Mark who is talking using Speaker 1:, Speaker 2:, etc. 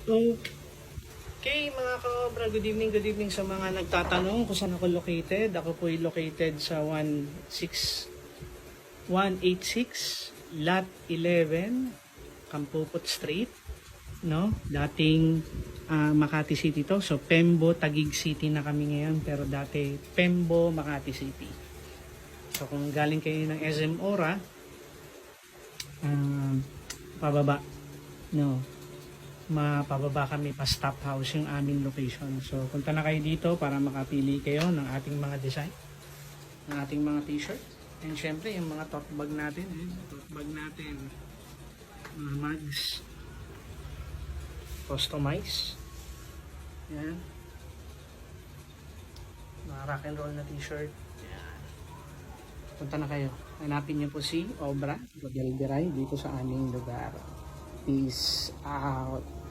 Speaker 1: Okay, mga ka-obra, good evening sa mga nagtatanong kung saan ako located. Ako po ay located sa 186 Lot 11, Kampupot Street, no? Dating Makati City to. So Pembo, Taguig City na kami ngayon, pero dati Pembo, Makati City. So kung galing kayo ng SM Ora, pababa, no? Mapababa kami pa stop house yung aming location. So punta na kayo dito para makapili kayo ng ating mga design, ng ating mga t-shirt. And syempre yung mga tote bag natin, mga mugs, customize. Yan. Mga rock and roll na t-shirt. Yan. Punta na kayo. Hanapin niyo po si Obra Rodel Diray dito sa aming lugar. Peace out.